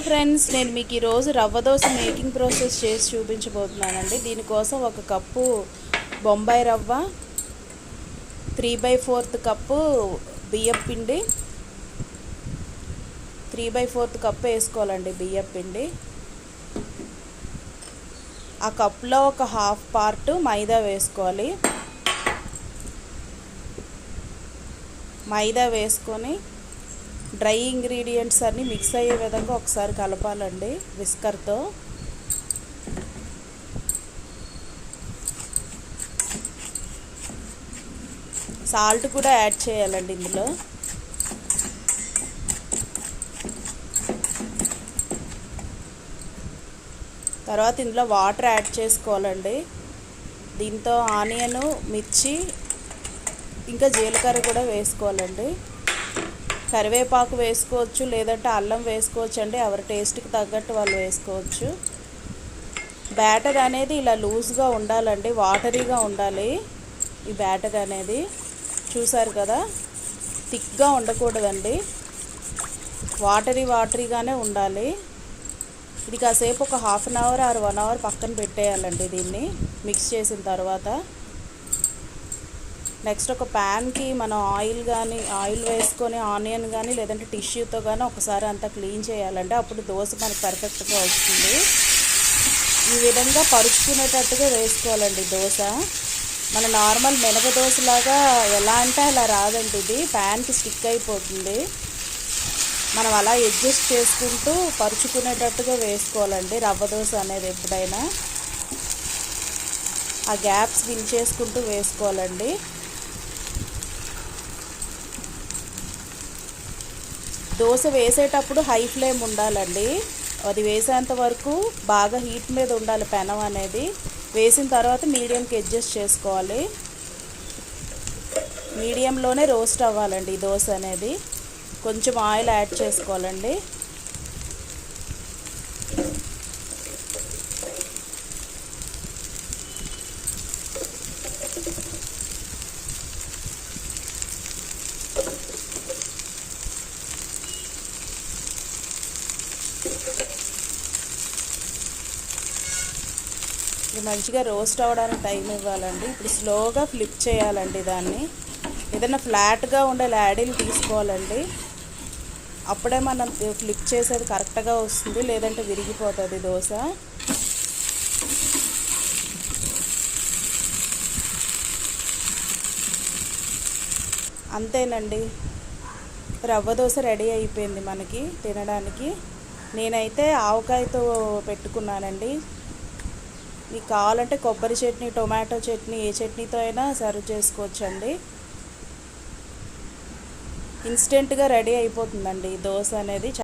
Friends, నేను మీకు ఈరోజు రవ్వ దోశ మేకింగ్ ప్రాసెస్ చేసి చూపించబోతున్నానండి. దీనికోసం ఒక కప్పు బొంబాయి రవ్వ, 3/4 కప్పు బియ్యం పిండి, 3/4 కప్పు వేసుకోవాలండి బియ్యం పిండి. ఆ కప్లో ఒక హాఫ్ పార్ట్ మైదా వేసుకోవాలి. మైదా వేసుకొని డ్రై ఇంగ్రీడియంట్స్ అన్నీ మిక్స్ అయ్యే విధంగా ఒకసారి కలపాలండి విస్కర్తో. సాల్ట్ కూడా యాడ్ చేయాలండి ఇందులో. తర్వాత ఇందులో వాటర్ యాడ్ చేసుకోవాలండి. దీంతో ఆనియన్, మిర్చి, ఇంకా జీలకర్ర కూడా వేసుకోవాలండి. కరివేపాకు వేసుకోవచ్చు, లేదంటే అల్లం వేసుకోవచ్చు అండి. ఎవరి టేస్ట్కి తగ్గట్టు వాళ్ళు వేసుకోవచ్చు. బ్యాటర్ అనేది ఇలా లూజ్గా ఉండాలండి, వాటరీగా ఉండాలి ఈ బ్యాటర్ అనేది. చూసారు కదా, థిక్గా ఉండకూడదండి, వాటరీగానే ఉండాలి. ఇది కాసేపు ఒక half an hour or 1 hour పక్కన పెట్టేయాలండి దీన్ని మిక్స్ చేసిన తర్వాత. నెక్స్ట్ ఒక ప్యాన్కి మనం ఆయిల్ వేసుకొని ఆనియన్ కానీ లేదంటే టిష్యూతో కానీ ఒకసారి అంతా క్లీన్ చేయాలండి. అప్పుడు దోశ మనకు పర్ఫెక్ట్గా వస్తుంది. ఈ విధంగా పరుచుకునేటట్టుగా వేసుకోవాలండి దోశ. మన నార్మల్ మినప దోశలాగా ఎలా అంటే అలా రాదండి, ఇది ప్యాన్కి స్టిక్ అయిపోతుంది. మనం అలా అడ్జస్ట్ చేసుకుంటూ పరుచుకునేటట్టుగా వేసుకోవాలండి రవ్వ దోశ అనేది. ఎప్పుడైనా ఆ గ్యాప్స్ ఫిల్ చేసుకుంటూ వేసుకోవాలండి. దోశ వేసేటప్పుడు హై ఫ్లేమ్ ఉండాలండి. అది వేసేంత వరకు బాగా హీట్ మీద ఉండాలి పెనం అనేది. వేసిన తర్వాత మీడియంకి అడ్జస్ట్ చేసుకోవాలి. మీడియంలోనే రోస్ట్ అవ్వాలండి ఈ దోశ అనేది. కొంచెం ఆయిల్ యాడ్ చేసుకోవాలండి. ఇది మంచిగా రోస్ట్ అవ్వడానికి టైం ఇవ్వాలండి. ఇప్పుడు స్లోగా ఫ్లిప్ చేయాలండి దాన్ని. ఏదైనా ఫ్లాట్గా ఉండే లాడీలు తీసుకోవాలండి, అప్పుడే మనం ఫ్లిప్ చేసేది కరెక్ట్గా వస్తుంది, లేదంటే విరిగిపోతుంది దోశ. అంతేనండి, రవ్వ దోశ రెడీ అయిపోయింది మనకి తినడానికి. నేనైతే ఆవకాయతో పెట్టుకున్నానండి. మీకు కావాలంటే కొబ్బరి చట్నీ, టొమాటో చట్నీ, ఏ చట్నీతో అయినా సర్వ్ చేసుకోవచ్చండి. ఇన్స్టెంట్గా రెడీ అయిపోతుందండి ఈ దోశ అనేది.